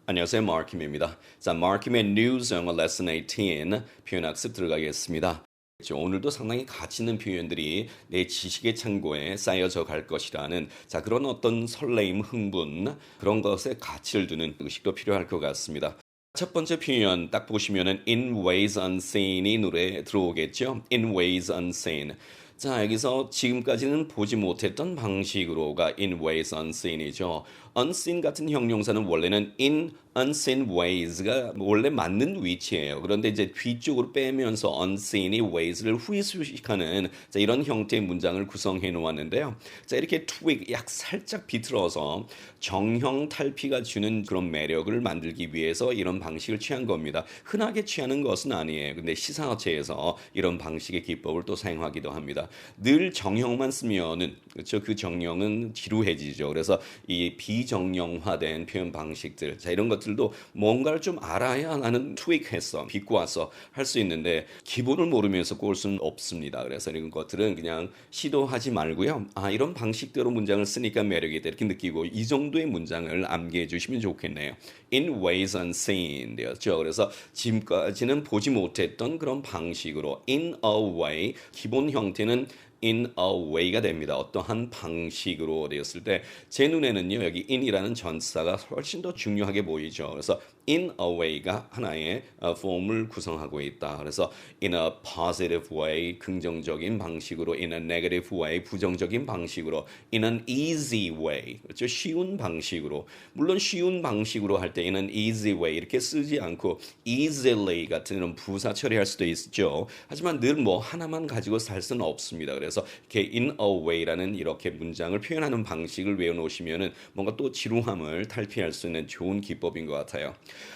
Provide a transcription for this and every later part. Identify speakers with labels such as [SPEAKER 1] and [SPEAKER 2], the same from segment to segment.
[SPEAKER 1] 안녕하세요. 마크킴입니다. 자, 마크킴의 News 영어 레슨 18 표현 학습 들어가겠습니다. 오늘도 상당히 가치 있는 표현들이 내 지식의 창고에 쌓여져 갈 것이라는 그런 어떤 설레임, 흥분 그런 것에 가치를 두는 의식도 필요할 것 같습니다. 첫 번째 표현 딱 보시면은 In Ways Unseen이 노래 들어오겠죠. In Ways Unseen. 자, 여기서 지금까지는 보지 못했던 방식으로가 in ways unseen이죠. unseen 같은 형용사는 원래는 in unseen ways가 원래 맞는 위치예요. 그런데 이제 뒤쪽으로 빼면서 unseen이 ways를 후이수식하는 이런 형태의 문장을 구성해 놓았는데요. 자, 이렇게 tweak 약 살짝 비틀어서 정형 탈피가 주는 그런 매력을 만들기 위해서 이런 방식을 취한 겁니다. 흔하게 취하는 것은 아니에요. 근데 시사어체에서 이런 방식의 기법을 또 사용하기도 합니다. 늘 정형만 쓰면은 그렇죠. 그 정형은 지루해지죠. 그래서 이 비정형화된 표현 방식들, 이런 것들도 뭔가를 좀 알아야 나는 트윅해서 비꼬아서 할 수 있는데 기본을 모르면서 꼴 수는 없습니다. 그래서 이런 것들은 그냥 시도하지 말고요. 이런 방식대로 문장을 쓰니까 매력이 있다 이렇게 느끼고 이 정도의 문장을 암기해 주시면 좋겠네요. In ways unseen 되었죠. 그래서 지금까지는 보지 못했던 그런 방식으로 in a way 기본 형태는 in a way가 됩니다. 어떠한 방식으로 되었을 때 제 눈에는요 여기 in이라는 전사가 훨씬 더 중요하게 보이죠. 그래서 in a way가 하나의 폼을 구성하고 있다. 그래서 in a positive way 긍정적인 방식으로, in a negative way 부정적인 방식으로, in an easy way 그렇죠. 쉬운 방식으로. 물론 쉬운 방식으로 할 때 in an easy way 이렇게 쓰지 않고 easily 같은 이런 부사 처리할 수도 있죠. 하지만 늘 뭐 하나만 가지고 살 수는 없습니다. 그래서 이렇게 in a way라는 이렇게 문장을 표현하는 방식을 외워놓으시면은 뭔가 또 지루함을 탈피할 수 있는 좋은 기법인 것 같아요.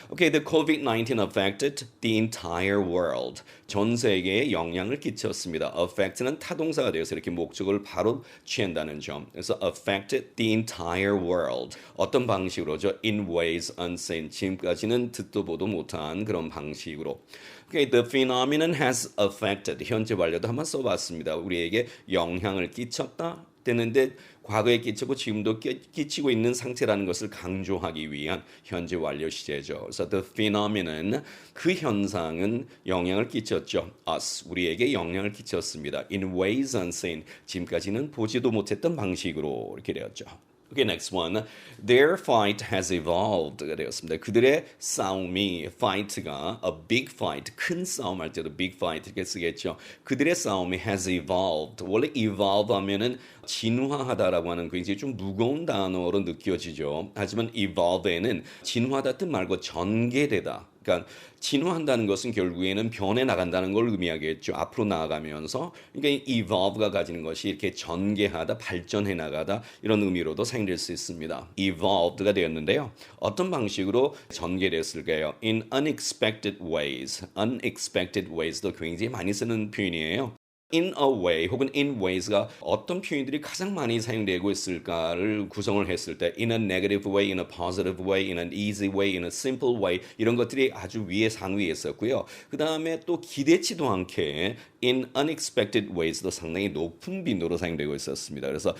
[SPEAKER 1] Okay, the COVID-19 affected the entire world. 전 세계에 영향을 끼쳤습니다. affect는 타동사가 되어서 이렇게 목적을 바로 취한다는 점. 그래서 affected the entire world. 어떤 방식으로죠? In ways unseen. 지금까지는 듣도 보도 못한 그런 방식으로. Okay, the phenomenon has affected. 현재 완료도 한번 써봤습니다. 우리에게 영향을 끼쳤다. 되는데 과거에 끼치고 지금도 끼치고 있는 상태라는 것을 강조하기 위한 현재 완료 시제죠. 그래서 the phenomenon 그 현상은 영향을 끼쳤죠. us 우리에게 영향을 끼쳤습니다. In ways unseen 지금까지는 보지도 못했던 방식으로 이렇게 되었죠. Okay, next one. Their fight has evolved가 되었습니다. 그들의 싸움이 fight가 a big fight 큰 싸움 할 때도 big fight 이렇게 쓰겠죠. 그들의 싸움이 has evolved. 원래 evolve 하면은 진화하다라고 하는 굉장히 좀 무거운 단어로 느껴지죠. 하지만 evolve에는 진화하다 뜻 말고 전개되다. 그러니까 진화한다는 것은 결국에는 변해 나간다는 걸 의미하겠죠. 앞으로 나아가면서 그러니까 evolve가 가지는 것이 이렇게 전개하다, 발전해 나가다 이런 의미로도 사용될 수 있습니다. evolved가 되었는데요. 어떤 방식으로 전개됐을까요? In unexpected ways. unexpected ways도 굉장히 많이 쓰는 표현이에요. in a way 혹은 in ways가 어떤 표현들이 가장 많이 사용되고 있을까를 구성을 했을 때 in a negative way, in a positive way, in an easy way, in a simple way 이런 것들이 아주 위에 상위에 있었고요. 그 다음에 또 기대치도 않게 in unexpected ways도 상당히 높은 빈도로 사용되고 있었습니다. 그래서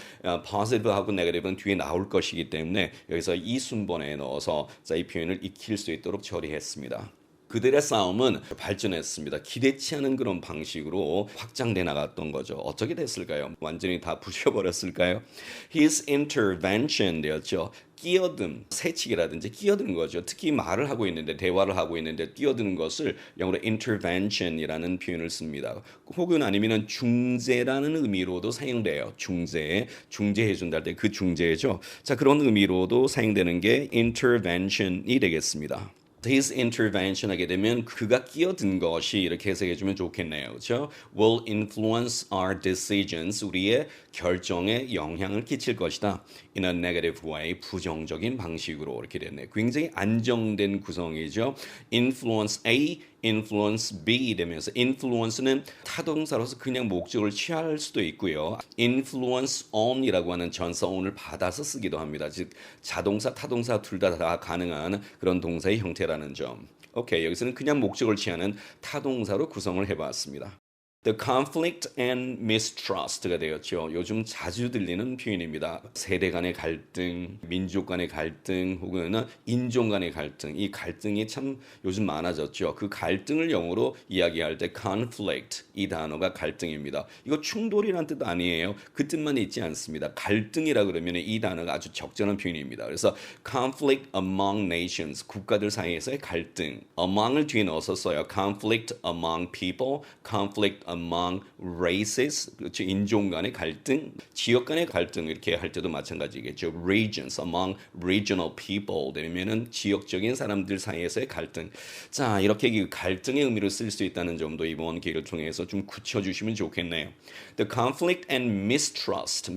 [SPEAKER 1] positive하고 negative는 뒤에 나올 것이기 때문에 여기서 이 순번에 넣어서 이 표현을 익힐 수 있도록 처리했습니다. 그들의 싸움은 발전했습니다. 기대치 않은 그런 방식으로 확장돼 나갔던 거죠. 어떻게 됐을까요? 완전히 다 부셔버렸을까요? His intervention 되었죠. 끼어듦, 새치기라든지 끼어든 거죠. 특히 말을 하고 있는데, 대화를 하고 있는데 끼어드는 것을 영어로 intervention이라는 표현을 씁니다. 혹은 아니면 중재라는 의미로도 사용돼요. 중재해준다 할 때 그 중재죠. 자, 그런 의미로도 사용되는 게 intervention이 되겠습니다. His intervention 하게 되면 그가 끼어든 것이 이렇게 해석해주면 좋겠네요. 그렇죠? Will influence our decisions. 우리의 결정에 영향을 끼칠 것이다. In a negative way. 부정적인 방식으로 이렇게 됐네요. 굉장히 안정된 구성이죠. Influence A, influence B 되면서 influence는 타동사로서 그냥 목적을 취할 수도 있고요. influence on이라고 하는 전사 on을 받아서 쓰기도 합니다. 즉 자동사, 타동사 둘 다 가능한 그런 동사의 형태라는 점. 오케이, 여기서는 그냥 목적을 취하는 타동사로 구성을 해봤습니다. The conflict and mistrust가 되었죠. 요즘 자주 들리는 표현입니다. 세대 간의 갈등, 민족 간의 갈등, 혹은 인종 간의 갈등. 이 갈등이 참 요즘 많아졌죠. 그 갈등을 영어로 이야기할 때 conflict 이 단어가 갈등입니다. 이거 충돌이란 뜻 아니에요. 그 뜻만 있지 않습니다. 갈등이라 그러면 이 단어가 아주 적절한 표현입니다. 그래서 conflict among nations 국가들 사이에서의 갈등. among을 뒤에 넣어서 써요. conflict among people, conflict among races, 그렇죠. 인종 간의 갈등, 지역 간의 갈등 이렇게 할 때도 마찬가지겠죠. regions, among regional people 되면은 지역적인 사람들 사이에서의 갈등. 자, 이렇게 그 갈등의 의미로 쓸 수 있다는 점도 이번 기회를 통해서 좀 굳혀주시면 좋겠네요. The conflict and mistrust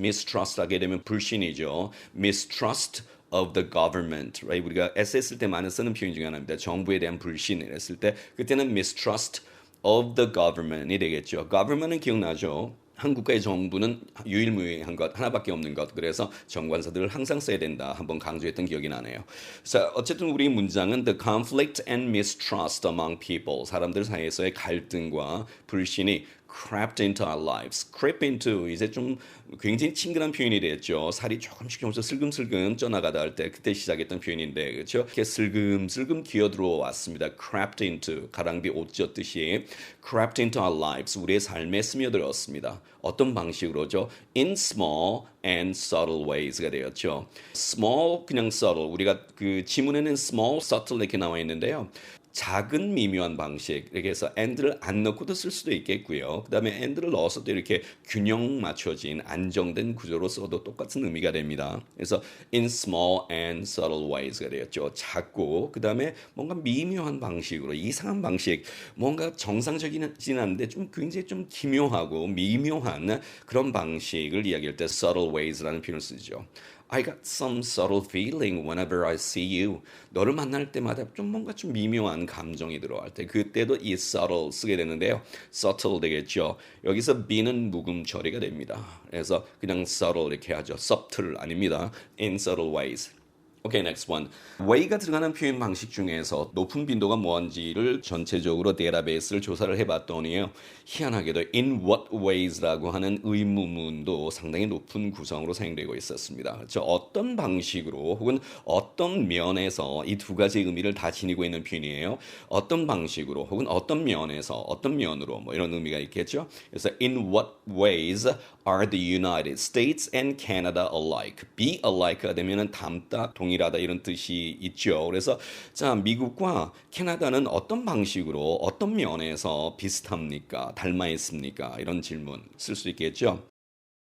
[SPEAKER 1] 하게 되면 불신이죠. mistrust of the government, right? 우리가 essay 쓸 때 많이 쓰는 표현 중에 하나입니다. 정부에 대한 불신을 했을 때 그때는 mistrust of the government이 되겠죠. government은 기억나죠? 한국과의 정부는 유일무이한 것, 하나밖에 없는 것. 그래서 정관사들을 항상 써야 된다. 한번 강조했던 기억이 나네요. 자, 어쨌든 우리 문장은 the conflict and mistrust among people. 사람들 사이에서의 갈등과 불신이 crept into our lives. creep into 이제 좀 굉장히 친근한 표현이 됐죠. 살이 조금씩 슬금슬금 쪄나가다 할 때 그때 시작했던 표현인데 그렇죠? 이렇게 슬금슬금 기어들어 왔습니다. crept into 가랑비 옷 젖듯이 crept into our lives 우리의 삶에 스며들었습니다. 어떤 방식으로죠? in small and subtle ways가 되었죠. small 그냥 subtle 우리가 그 지문에는 small, subtle 이렇게 나와 있는데요. 작은 미묘한 방식 이렇게 해서 and를 안 넣고도 쓸 수도 있겠고요. 그 다음에 and를 넣어서 또 이렇게 균형 맞춰진 안정된 구조로 써도 똑같은 의미가 됩니다. 그래서 in small and subtle ways가 되었죠. 작고 그 다음에 뭔가 미묘한 방식으로 이상한 방식 뭔가 정상적이진 않은데 좀 굉장히 좀 기묘하고 미묘한 그런 방식을 이야기할 때 subtle ways라는 표현을 쓰죠. I got some subtle feeling whenever I see you. 너를 만날 때마다 좀 뭔가 좀 미묘한 감정이 들어갈 때 그때도 이 subtle 쓰게 되는데요. subtle 되겠죠. 여기서 be는 묵음 처리가 됩니다. 그래서 그냥 subtle 이렇게 하죠. subtle 아닙니다. in subtle ways. Okay, next one. way가 들어가는 표현 방식 중에서 높은 빈도가 뭔지를 전체적으로 데이터베이스를 조사를 해봤더니요. 희한하게도 in what ways라고 하는 의문문도 상당히 높은 구성으로 사용되고 있었습니다. 그렇죠? 어떤 방식으로 혹은 어떤 면에서 이 두 가지 의미를 다 지니고 있는 표현이에요. 어떤 방식으로 혹은 어떤 면에서 어떤 면으로 뭐 이런 의미가 있겠죠. 그래서 in what ways are the United States and Canada alike? be alike가 되면은 닮다, 동일하다 이런 뜻이 있죠. 그래서 자 미국과 캐나다는 어떤 방식으로 어떤 면에서 비슷합니까? 닮아 있습니까? 이런 질문 쓸 수 있겠죠.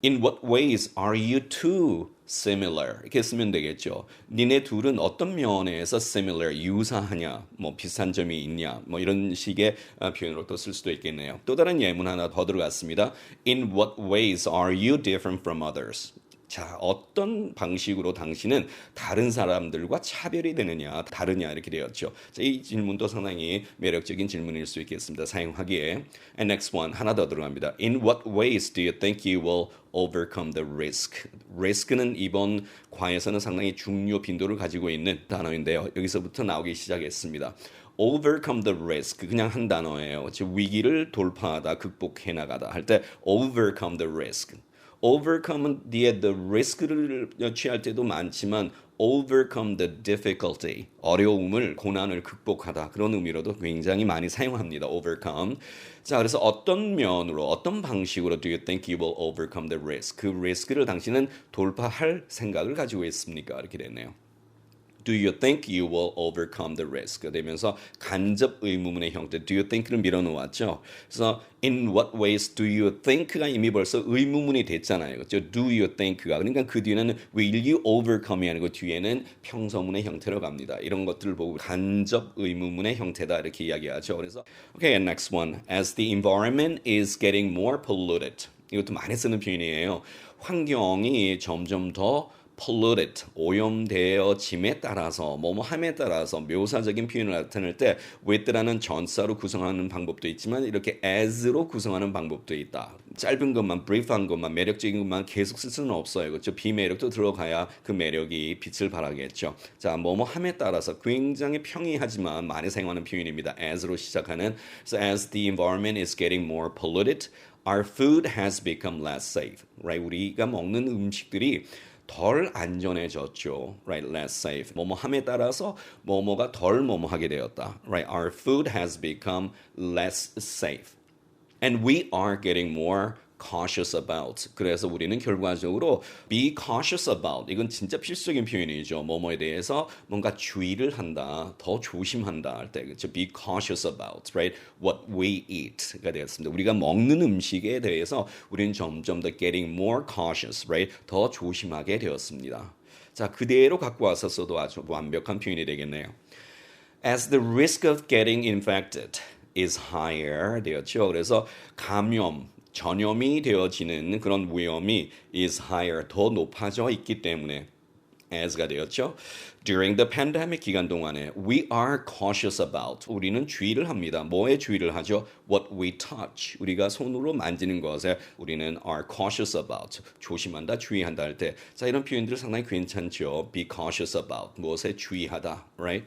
[SPEAKER 1] In what ways are you two similar? 이렇게 쓰면 되겠죠. 니네 둘은 어떤 면에서 similar, 유사하냐, 뭐 비슷한 점이 있냐, 뭐 이런 식의 표현으로 또 쓸 수도 있겠네요. 또 다른 예문 하나 더 들어갔습니다. In what ways are you different from others? 자, 어떤 방식으로 당신은 다른 사람들과 차별이 되느냐, 다르냐 이렇게 되었죠. 자, 이 질문도 상당히 매력적인 질문일 수 있겠습니다. 사용하기에. And next one 하나 더 들어갑니다. In what ways do you think you will overcome the risk? risk는 이번 과에서는 상당히 중요 빈도를 가지고 있는 단어인데요. 여기서부터 나오기 시작했습니다. overcome the risk 그냥 한 단어예요. 즉 위기를 돌파하다, 극복해 나가다 할 때 overcome the risk. overcome은 뒤에 the risk를 취할 때도 많지만 overcome the difficulty 어려움을 고난을 극복하다 그런 의미로도 굉장히 많이 사용합니다. overcome 자 그래서 어떤 면으로 어떤 방식으로 do you think you will overcome the risk 그 risk를 당신은 돌파할 생각을 가지고 있습니까? 이렇게 됐네요. Do you think you will overcome the risk? 되면서 간접 의문문의 형태 do you think를 밀어놓았죠. 그래서 in what ways do you think가 이미 벌써 의문문이 됐잖아요. 그렇죠? Do you think가 그러니까 그 뒤에는 will you overcome이 아니고 뒤에는 평서문의 형태로 갑니다. 이런 것들을 보고 간접 의문문의 형태다 이렇게 이야기하죠. 그래서 okay, and next one. As the environment is getting more polluted. 이것도 많이 쓰는 표현이에요. 환경이 점점 더 polluted, 오염되어짐에 따라서, 뭐뭐함에 따라서 묘사적인 표현을 나타낼 때 with라는 전사로 구성하는 방법도 있지만 이렇게 as로 구성하는 방법도 있다. 짧은 것만, brief한 것만, 매력적인 것만 계속 쓸 수는 없어요. 그렇죠? 비매력도 들어가야 그 매력이 빛을 발하겠죠. 자, 뭐뭐함에 따라서 굉장히 평이하지만 많이 사용하는 표현입니다. as로 시작하는. So as the environment is getting more polluted, our food has become less safe. Right? 우리가 먹는 음식들이 덜 안전해졌죠. Right? Less safe. 뭐뭐함에 따라서 뭐뭐가 덜 뭐뭐하게 되었다. Right? Our food has become less safe. And we are getting more cautious about. 그래서 우리는 결과적으로 be cautious about. 이건 진짜 필수적인 표현이죠. 뭐뭐에 대해서 뭔가 주의를 한다, 더 조심한다 할 때, 그렇죠? Be cautious about, right? What we eat가 되었습니다. 우리가 먹는 음식에 대해서 우리는 점점 더 getting more cautious, right? 더 조심하게 되었습니다. 자, 그대로 갖고 와서 써도 아주 완벽한 표현이 되겠네요. As the risk of getting infected is higher 되었죠. 그래서 감염, 전염이 되어지는 그런 위험이 is higher, 더 높아져 있기 때문에 as가 되었죠. During the pandemic 기간 동안에 we are cautious about, 우리는 주의를 합니다. 뭐에 주의를 하죠? What we touch, 우리가 손으로 만지는 것에 우리는 are cautious about, 조심한다, 주의한다 할 때, 자, 이런 표현들 상당히 괜찮죠. Be cautious about, 무엇에 주의하다, right?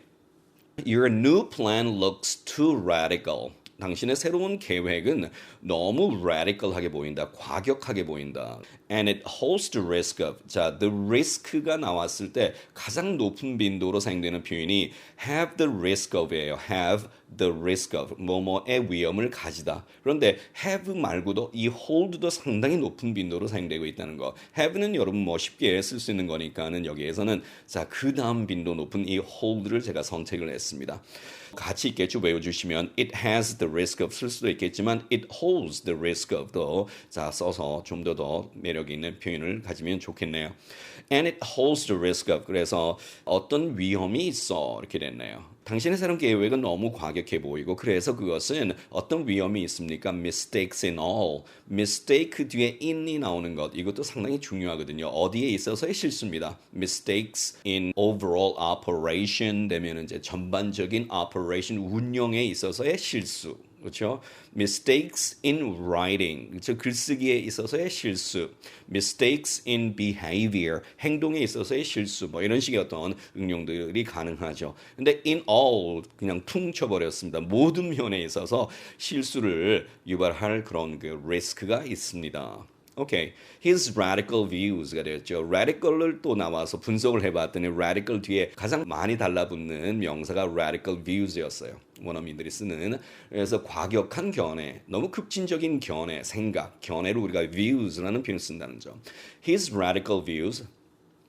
[SPEAKER 1] Your new plan looks too radical. 당신의 새로운 계획은 너무 radical하게 보인다, 과격하게 보인다. And it holds the risk of. 자, the risk가 나왔을 때 가장 높은 빈도로 사용되는 표현이 have the risk of이에요. have the risk of. 뭐뭐의 위험을 가지다. 그런데 have 말고도 이 hold도 상당히 높은 빈도로 사용되고 있다는 거. have는 여러분 뭐 쉽게 쓸 수 있는 거니까는 여기에서는 자, 그 다음 빈도 높은 이 hold를 제가 선택을 했습니다. 같이 있겠죠. 외워주시면 it has the risk of 쓸 수도 있겠지만 it holds the risk of도 자, 써서 좀 더 매력 있는 표현을 가지면 좋겠네요. And it holds the risk of. 그래서 어떤 위험이 있어 이렇게 됐네요. 당신의 새로운 계획은 너무 과격해 보이고 그래서 그것은 어떤 위험이 있습니까? Mistakes in all. Mistake 뒤에 in이 나오는 것. 이것도 상당히 중요하거든요. 어디에 있어서의 실수입니다. Mistakes in overall operation 되면 이제 전반적인 operation 운영에 있어서의 실수. 그렇죠? Mistakes in writing, 그렇죠? 글쓰기에 있어서의 실수, mistakes in behavior, 행동에 있어서의 실수, 뭐 이런 식의 어떤 응용들이 가능하죠. 근데 in all 그냥 퉁 쳐버렸습니다. 모든 면에 있어서 실수를 유발할 그런 그 리스크가 있습니다. 오케이. His radical views가 되었죠. radical을 또 나와서 분석을 해봤더니 radical 뒤에 가장 많이 달라붙는 명사가 radical views였어요. 원어민들이 쓰는. 그래서 과격한 견해, 너무 급진적인 견해, 생각, 견해를 우리가 views라는 표현을 쓴다는 점. His radical views,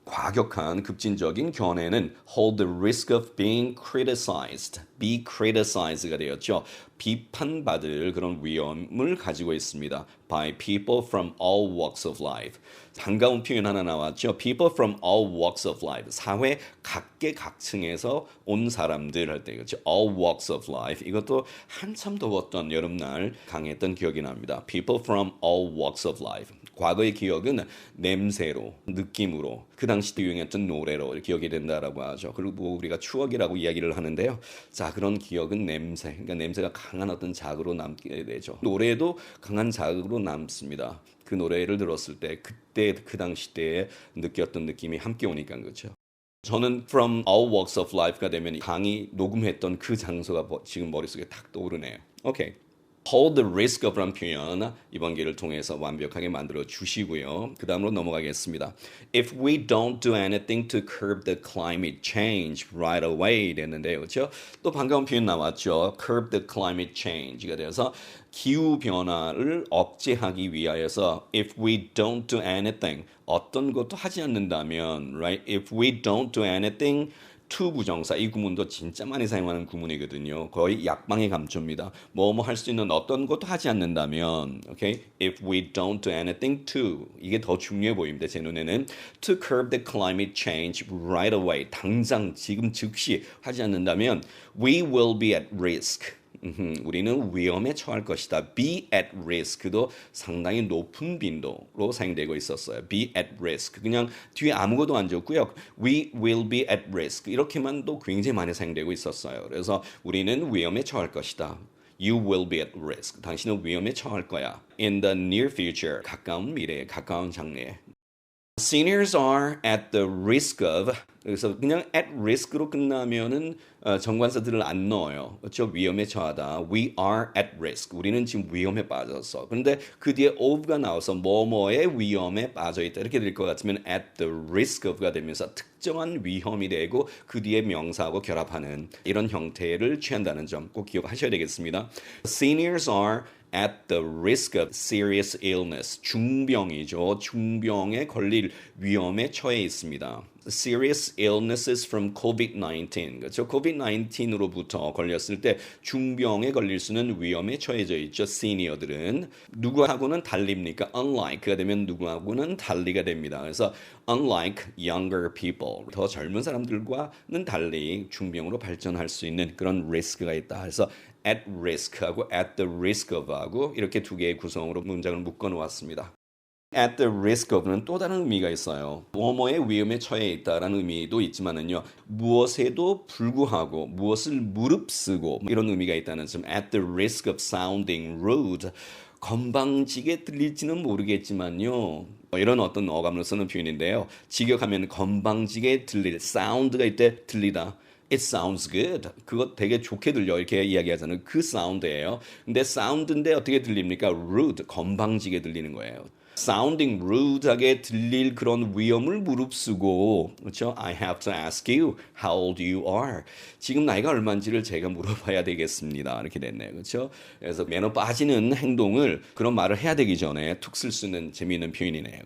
[SPEAKER 1] 과격한 급진적인 견해는 hold the risk of being criticized, be criticized가 되었죠. 비판받을 그런 위험을 가지고 있습니다. by people from all walks of life. 반가운 표현 하나 나왔죠. people from all walks of life. 사회 각계각층에서 온 사람들 할 때 그렇죠. all walks of life. 이것도 한참 더웠던 여름날 강했던 기억이 납니다. people from all walks of life. 과거의 기억은 냄새로, 느낌으로, 그 당시 때 유행했던 노래로 기억이 된다라고 하죠. 그리고 뭐 우리가 추억이라고 이야기를 하는데요. 자, 그런 기억은 냄새, 그러니까 냄새가 강한 어떤 자극으로 남게 되죠. 노래도 강한 자극으로 남습니다. 그 노래를 들었을 때 그때 그 당시 때에 느꼈던 느낌이 함께 오니까 그렇죠. 저는 from all walks of life가 되면 강의 녹음했던 그 장소가 지금 머릿속에 탁 떠오르네요. 오케이. hold the risk of라는 표현 이번 기회를 통해서 완벽하게 만들어 주시고요. 그 다음으로 넘어가겠습니다. If we don't do anything to curb the climate change right away 됐는데요. 그렇죠? 또 반가운 표현 나왔죠. curb the climate change가 되어서 기후변화를 억제하기 위하여서 if we don't do anything 어떤 것도 하지 않는다면 right? If we don't do anything to 부정사 이 구문도 진짜 많이 사용하는 구문이거든요. 거의 약방의 감초입니다. 뭐뭐 할 수 있는 어떤 것도 하지 않는다면 okay? If we don't do anything to 이게 더 중요해 보입니다. 제 눈에는 to curb the climate change right away 당장 지금 즉시 하지 않는다면 we will be at risk 우리는 위험에 처할 것이다. be at risk도 상당히 높은 빈도로 사용되고 있었어요. be at risk. 그냥 뒤에 아무것도 안 적고요. we will be at risk. 이렇게만도 굉장히 많이 사용되고 있었어요. 그래서 우리는 위험에 처할 것이다. You will be at risk. 당신은 위험에 처할 거야. In the near future. 가까운 미래, 가까운 장래에. Seniors are at the risk of 그래서 그냥 at risk로 끝나면은 정관사들을 안 넣어요. 그렇죠? 위험에 처하다. We are at risk. 우리는 지금 위험에 빠졌어. 그런데 그 뒤에 of가 나와서 뭐뭐의 위험에 빠져 있다. 이렇게 될 것 같으면 at the risk of가 되면서 특정한 위험이 되고 그 뒤에 명사하고 결합하는 이런 형태를 취한다는 점 꼭 기억하셔야 되겠습니다. Seniors are at the risk of serious illness. 중병이죠. 중병에 걸릴 위험에 처해 있습니다. Serious illnesses from COVID-19. 그렇죠? COVID-19으로부터 걸렸을 때 중병에 걸릴 수는 위험에 처해져 있죠. 시니어들은. 누구하고는 달립니까? Unlike가 되면 누구하고는 달리가 됩니다. 그래서 unlike younger people. 더 젊은 사람들과는 달리 중병으로 발전할 수 있는 그런 리스크가 있다. 그래서 at risk하고 at the risk of하고 이렇게 두 개의 구성으로 문장을 묶어 놓았습니다. At the risk of는 또 다른 의미가 있어요. 뭐뭐의 위험에 처해 있다라는 의미도 있지만은요. 무엇에도 불구하고 무엇을 무릅쓰고 이런 의미가 있다는 점. At the risk of sounding rude. 건방지게 들릴지는 모르겠지만요. 이런 어떤 어감으로 쓰는 표현인데요. 직역하면 건방지게 들릴 사운드가 이때 들리다. It sounds good. 그거 되게 좋게 들려 이렇게 이야기하잖아요. 그 사운드예요. 근데 사운드인데 어떻게 들립니까? rude. 건방지게 들리는 거예요. sounding rude하게 들릴 그런 위험을 무릅쓰고 그렇죠? I have to ask you how old you are. 지금 나이가 얼마인지를 제가 물어봐야 되겠습니다. 이렇게 됐네요. 그렇죠? 그래서 매너 빠지는 행동을 그런 말을 해야 되기 전에 툭 쓸 수 있는 재미있는 표현이네요.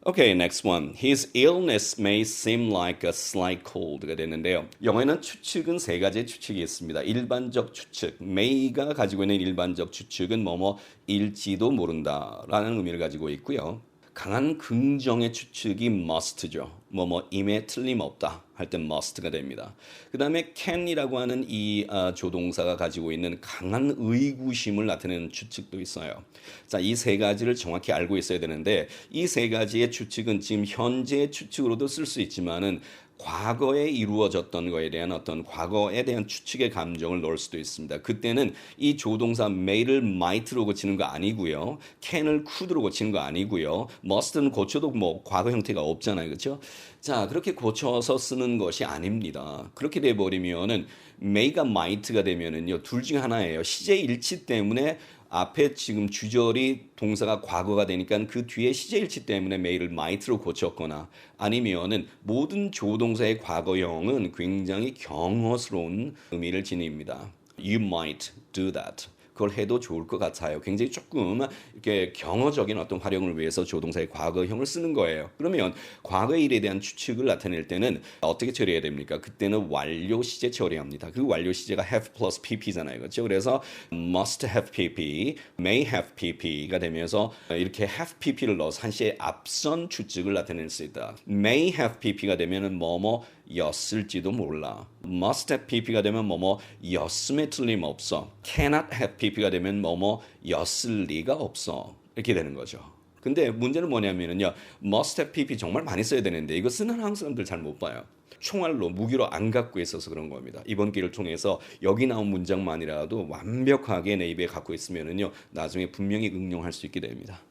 [SPEAKER 1] Okay, next one. His illness may seem like a slight cold가 되는데요. 영어에는 추측은 세 가지의 추측이 있습니다. 일반적 추측, may가 가지고 있는 일반적 추측은 뭐뭐일지도 모른다라는 의미를 가지고 있고요. 강한 긍정의 추측이 must죠. 뭐뭐임에 틀림없다 할 때 must가 됩니다. 그 다음에 can이라고 하는 이 조동사가 가지고 있는 강한 의구심을 나타내는 추측도 있어요. 자, 이 세 가지를 정확히 알고 있어야 되는데 이 세 가지의 추측은 지금 현재의 추측으로도 쓸 수 있지만은 과거에 이루어졌던 거에 대한 어떤 과거에 대한 추측의 감정을 넣을 수도 있습니다. 그때는 이 조동사 may를 might로 고치는 거 아니고요. can을 could로 고치는 거 아니고요. must는 고쳐도 뭐 과거 형태가 없잖아요. 그렇죠? 자, 그렇게 고쳐서 쓰는 것이 아닙니다. 그렇게 돼 버리면은 may가 might가 되면은요. 둘 중에 하나예요. 시제 일치 때문에 앞에 지금 주절이 동사가 과거가 되니까 그 뒤에 시제 일치 때문에 may를 might로 고쳤거나 아니면은 모든 조동사의 과거형은 굉장히 경어스러운 의미를 지닙니다. You might do that. 그걸 해도 좋을 것 같아요. 굉장히 조금 이렇게 경어적인 어떤 활용을 위해서 조동사의 과거형을 쓰는 거예요. 그러면 과거의 일에 대한 추측을 나타낼 때는 어떻게 처리해야 됩니까? 그때는 완료 시제 처리합니다. 그 완료 시제가 have plus pp잖아요. 그렇죠? 그래서 must have pp, may have pp가 되면서 이렇게 have pp를 넣어서 한시에 앞선 추측을 나타낼 수 있다. may have pp가 되면은 뭐뭐 였을지도 몰라. must have pp가 되면 뭐뭐였음에 틀림없어. cannot have pp가 되면 뭐뭐였을 리가 없어. 이렇게 되는 거죠. 근데 문제는 뭐냐면요. must have pp 정말 많이 써야 되는데 이거 쓰는 한국 사람들 잘 못 봐요. 총알로 무기로 안 갖고 있어서 그런 겁니다. 이번 기회를 통해서 여기 나온 문장만이라도 완벽하게 내 입에 갖고 있으면은요. 나중에 분명히 응용할 수 있게 됩니다.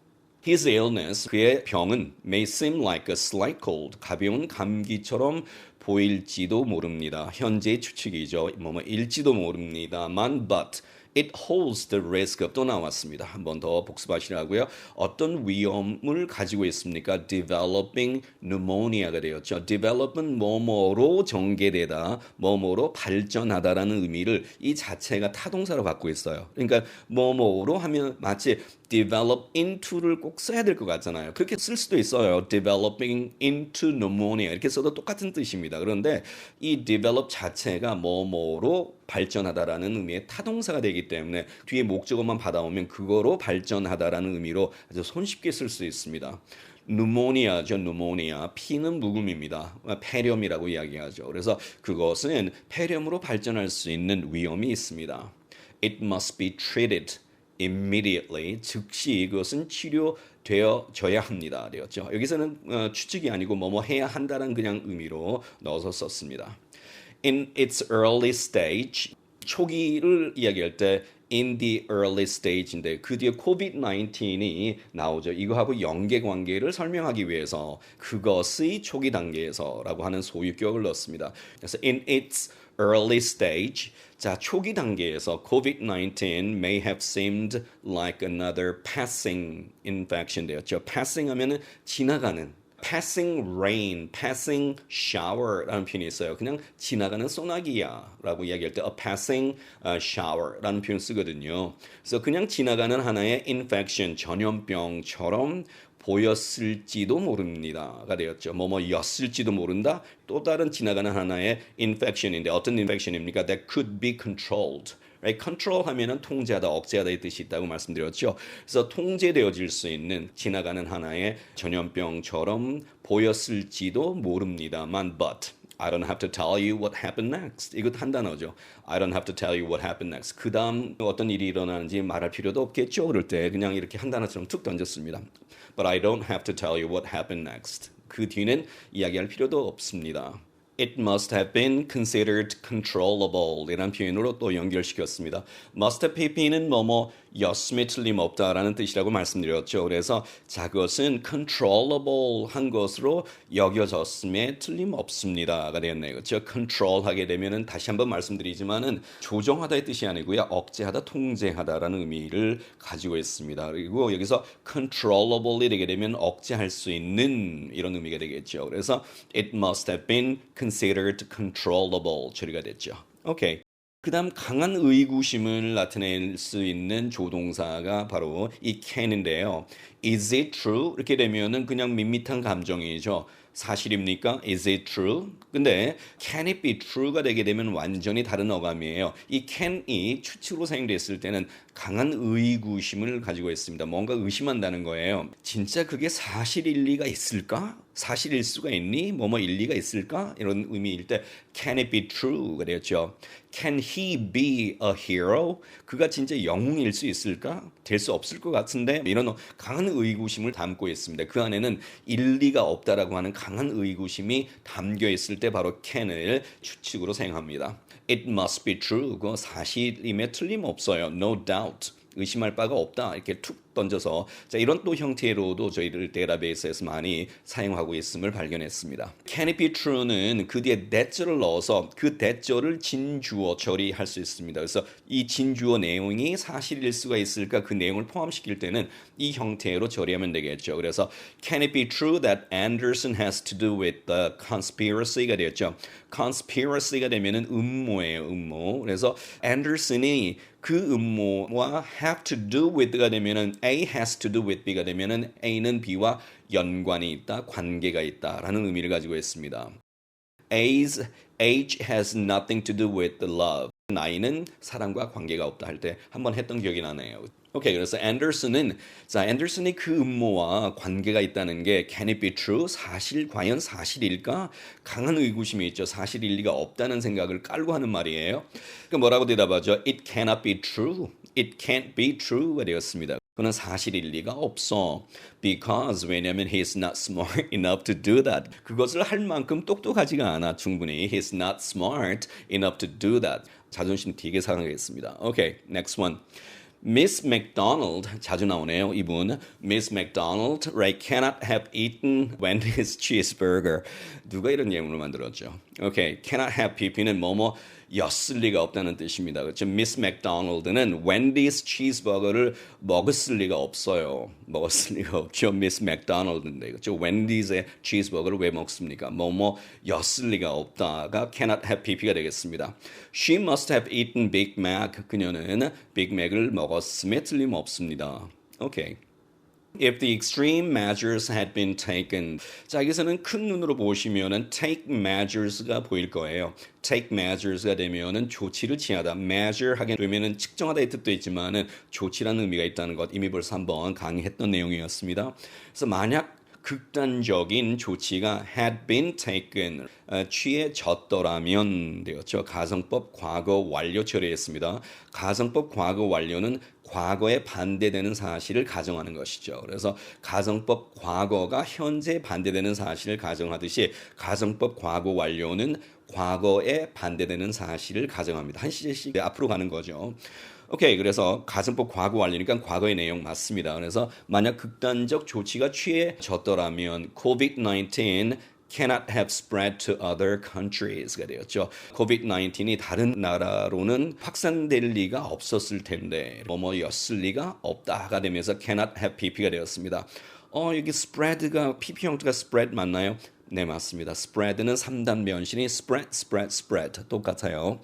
[SPEAKER 1] His illness, 그의 병은 may seem like a slight cold, 가벼운 감기처럼 보일지도 모릅니다. 현재의 추측이죠. 뭐일지도 모릅니다만, but it holds the risk of 또 나왔습니다. 한 번 더 복습하시라고요. 어떤 위험을 가지고 있습니까? Developing pneumonia가 되었죠. Develop은 뭐뭐로 전개되다, 뭐뭐로 발전하다라는 의미를 이 자체가 타동사로 갖고 있어요. 그러니까 뭐뭐로 하면 마치 develop into를 꼭 써야 될 것 같잖아요. 그렇게 쓸 수도 있어요. developing into pneumonia 이렇게 써도 똑같은 뜻입니다. 그런데 이 develop 자체가 뭐뭐로 발전하다라는 의미의 타동사가 되기 때문에 뒤에 목적어만 받아오면 그거로 발전하다라는 의미로 아주 손쉽게 쓸 수 있습니다. pneumonia죠, pneumonia. P는 묵음입니다. 폐렴이라고 이야기하죠. 그래서 그것은 폐렴으로 발전할 수 있는 위험이 있습니다. it must be treated immediately. 즉시 그것은 치료되어져야 합니다. 되었죠. 여기서는 추측이 아니고 뭐뭐 해야 한다는 그냥 의미로 넣어서 썼습니다. In its early stage, 초기를 이야기할 때 in the early stage인데 그 뒤에 COVID-19이 나오죠. 이거하고 연계관계를 설명하기 위해서 그것의 초기 단계에서라고 하는 소유격을 넣습니다. 그래서 in its early stage, 자 초기 단계에서 COVID-19 may have seemed like another passing infection 되었죠. passing 하면은 지나가는 passing rain, passing shower라는 표현이 있어요. 그냥 지나가는 소나기야라고 이야기할 때 a passing shower라는 표현 쓰거든요. 그래서 그냥 지나가는 하나의 infection, 전염병처럼 보였을지도 모릅니다가 되었죠. 뭐뭐였을지도 모른다. 또 다른 지나가는 하나의 infection인데 어떤 infection입니까? That could be controlled. Right? control 하면은 통제하다, 억제하다 의 뜻이 있다고 말씀드렸죠. 그래서 통제되어질 수 있는 지나가는 하나의 전염병처럼 보였을지도 모릅니다만, but I don't have to tell you what happened next. 이것 한 단어죠. I don't have to tell you what happened next. 그 다음 어떤 일이 일어나는지 말할 필요도 없겠죠. 그럴 때 그냥 이렇게 한 단어처럼 툭 던졌습니다. But I don't have to tell you what happened next. 그 뒤는 이야기할 필요도 없습니다. It must have been considered controllable 이라는 표현으로 또 연결시켰습니다. must have been은 뭐뭐였음에 틀림없다라는 뜻이라고 말씀드렸죠. 그래서 자 그것은 controllable 한 것으로 여겨졌음에 틀림없습니다가 되었네요. 그렇죠? control하게 되면은 다시 한번 말씀드리지만은 조정하다의 뜻이 아니고요. 억제하다, 통제하다라는 의미를 가지고 있습니다. 그리고 여기서 controllable이 되게 되면 억제할 수 있는 이런 의미가 되겠죠. 그래서 it must have been considered controllable 처리가 됐죠. 오케이. 그 다음 강한 의구심을 나타낼 수 있는 조동사가 바로 이 can인데요. Is it true? 이렇게 되면은 그냥 밋밋한 감정이죠. 사실입니까? Is it true? 근데 can it be true가 되게 되면 완전히 다른 어감이에요. 이 can이 추측으로 사용됐을 때는 강한 의구심을 가지고 있습니다. 뭔가 의심한다는 거예요. 진짜 그게 사실일 리가 있을까? 사실일 수가 있니? 뭐뭐 일리가 있을까? 이런 의미일 때 can it be true가 되었죠. Can he be a hero? 그가 진짜 영웅일 수 있을까? 될 수 없을 것 같은데 이런 강한 의구심을 담고 있습니다. 그 안에는 일리가 없다라고 하는 강한 의구심이 담겨 있을 때 바로 can을 추측으로 사용합니다. It must be true. 그거 사실임에 틀림없어요. No doubt. 의심할 바가 없다. 이렇게 툭 던져서 자 이런 또 형태로도 저희들 데이터베이스에서 많이 사용하고 있음을 발견했습니다. Can it be true는 그 뒤에 that절을 넣어서 그 that절을 진주어 처리할 수 있습니다. 그래서 이 진주어 내용이 사실일 수가 있을까 그 내용을 포함시킬 때는 이 형태로 처리하면 되겠죠. 그래서 Can it be true that Anderson has to do with the conspiracy가 되었죠. conspiracy가 되면은 음모예요. 음모. 그래서 Anderson이 그 음모와 have to do with가 되면은 A has to do with B가 되면은 A는 B와 연관이 있다, 관계가 있다라는 의미를 가지고 있습니다. A's age has nothing to do with the love. 나이는 사랑과 관계가 없다 할 때 한번 했던 기억이 나네요. 오케이, 그래서 앤더슨이 그 음모와 관계가 있다는 게 can it be true? 과연 사실일까? 강한 의구심이 있죠. 사실일 리가 없다는 생각을 깔고 하는 말이에요. 그러니까 뭐라고 대답하죠? It cannot be true. It can't be true가 되었습니다. 그는 사실일 리가 없어. Because 왜냐면 he's not smart enough to do that. 그것을 할 만큼 똑똑하지가 않아 충분히. He's not smart enough to do that. 자존심 되게 상하겠습니다. Okay, next one. Miss McDonald 자주 나오네요. 이분 Miss McDonald right, cannot have eaten Wendy's cheeseburger. 누가 이런 예문을 만들었죠? Okay, cannot have pp는 뭐뭐 였을 리가 없다는 뜻입니다. 그렇죠? Miss McDonald는 Wendy's cheeseburger를 먹었을 리가 없어요. 먹었을 리가 없죠. Miss McDonald인데 그렇죠? Wendy's의 cheeseburger를 왜 먹습니까? 뭐뭐 였을 리가 없다가 cannot have pp가 되겠습니다. She must have eaten Big Mac. 그녀는 빅맥을 먹었음에 틀림없습니다. 오케이. If the extreme measures had been taken. 자, 여기서는 큰 눈으로 보시면은 take measures가 보일 거예요. take measures가 되면은 조치를 취하다. measure 하게 되면은 측정하다의 뜻도 있지만은 조치라는 의미가 있다는 것 이미 벌써 한번 강의했던 내용이었습니다. 그래서 만약 극단적인 조치가 had been taken 취해졌더라면 되었죠. 가정법 과거 완료 처리했습니다. 가정법 과거 완료는 과거에 반대되는 사실을 가정하는 것이죠. 그래서 가정법 과거가 현재 반대되는 사실을 가정하듯이 가정법 과거 완료는 과거에 반대되는 사실을 가정합니다. 한 시제씩 앞으로 가는 거죠. 오케이, 그래서 가정법 과거 완료니까 과거의 내용 맞습니다. 그래서 만약 극단적 조치가 취해졌더라면 COVID-19 cannot have spread to other countries가 되었죠. COVID-19이 다른 나라로는 확산될 리가 없었을 텐데 뭐뭐였을 리가 없다가 되면서 cannot have pp가 되었습니다. 여기 spread가 pp 형태가 spread 맞나요? 네, 맞습니다. spread는 3단 변신이 spread 똑같아요.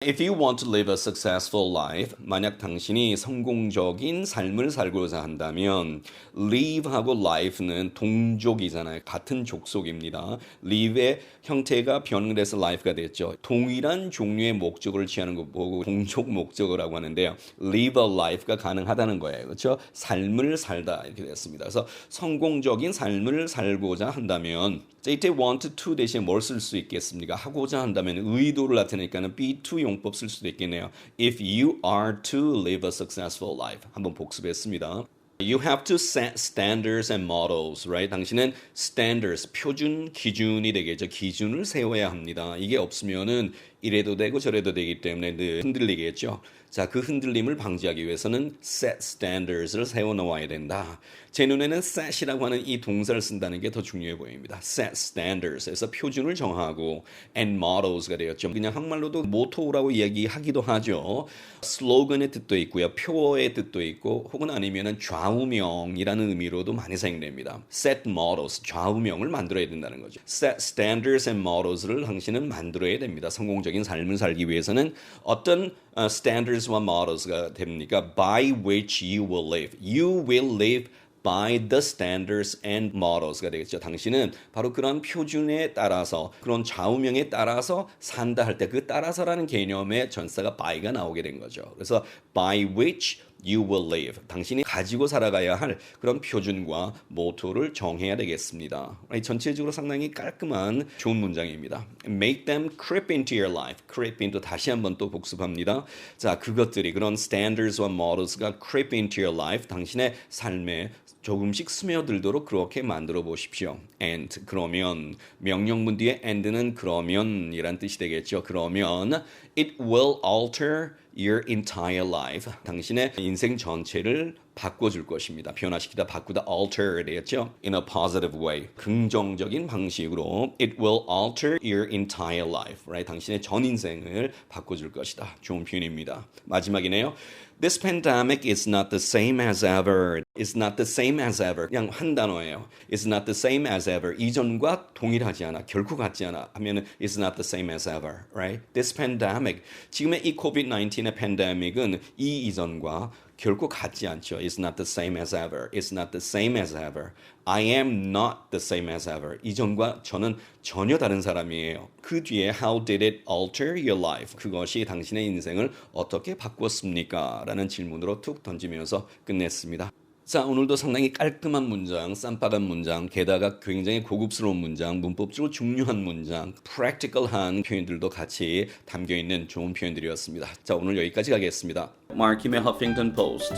[SPEAKER 1] If you want to live a successful life, 만약 당신이 성공적인 삶을 살고자 한다면 live하고 life는 동족이잖아요. 같은 족속입니다. live의 형태가 변형돼서 life가 됐죠. 동일한 종류의 목적을 취하는 거 보고 동족 목적어라고 하는데요. live a life가 가능하다는 거예요. 그렇죠? 삶을 살다 이렇게 됐습니다. 그래서 성공적인 삶을 살고자 한다면 이때 want to 대신 뭘 쓸 수 있겠습니까? 하고자 한다면 의도를 나타내니까는 be to 용법 쓸 수도 있겠네요. If you are to live a successful life. 한번 복습했습니다. You have to set standards and models, right? 당신은 standards, 표준, 기준이 되겠죠. 기준을 세워야 합니다. 이게 없으면은 이래도 되고 저래도 되기 때문에 늘 흔들리겠죠. 자, 그 흔들림을 방지하기 위해서는 set standards를 세워놓아야 된다. 제 눈에는 set이라고 하는 이 동사를 쓴다는 게 더 중요해 보입니다. set standards에서 표준을 정하고 and models가 되었죠. 그냥 한말로도 모토라고 이야기하기도 하죠. 슬로건의 뜻도 있고요. 표어의 뜻도 있고 혹은 아니면은 좌우명이라는 의미로도 많이 사용됩니다. set models, 좌우명을 만들어야 된다는 거죠. set standards and models를 당신은 만들어야 됩니다. 성공적인 삶을 살기 위해서는 어떤 standards와 models가 됩니까? By which you will live. You will live by the standards and models가 되겠죠. 당신은 바로 그런 표준에 따라서 그런 좌우명에 따라서 산다 할 때 그 따라서라는 개념의 전사가 by가 나오게 된 거죠. 그래서 by which you will live. 당신이 가지고 살아가야 할 그런 표준과 모토를 정해야 되겠습니다. 전체적으로 상당히 깔끔한 좋은 문장입니다. Make them creep into your life. creep into 다시 한번 또 복습합니다. 자, 그것들이 그런 standards와 models가 creep into your life. 당신의 삶에 조금씩 스며들도록 그렇게 만들어 보십시오. And 그러면 명령문 뒤에 and는 그러면이란 뜻이 되겠죠. 그러면 it will alter your entire life. 당신의 인생 전체를 바꿔줄 것입니다. 변화시키다, 바꾸다, alter 되겠죠. In a positive way. 긍정적인 방식으로 it will alter your entire life. Right? 당신의 전 인생을 바꿔줄 것이다. 좋은 표현입니다. 마지막이네요. This pandemic is not the same as ever. It's not the same as ever. 그냥 한 단어예요. It's not the same as ever. 이전과 동일하지 않아. 결코 같지 않아. 하면은 It's not the same as ever. Right? This pandemic. 지금의 이 COVID-19의 팬데믹은 이 이전과 결코 같지 않죠. It's not the same as ever. It's not the same as ever. I am not the same as ever. 이전과 저는 전혀 다른 사람이에요. 그 뒤에 How did it alter your life? 그것이 당신의 인생을 어떻게 바꿨습니까? 라는 질문으로 툭 던지면서 끝냈습니다. 자, 오늘도 상당히 깔끔한 문장, 쌈박한 문장, 게다가 굉장히 고급스러운 문장, 문법적으로 중요한 문장, practical한 표현들도 같이 담겨있는 좋은 표현들이었습니다. 자, 오늘 여기까지 가겠습니다. 마키의 허핑턴 포스트.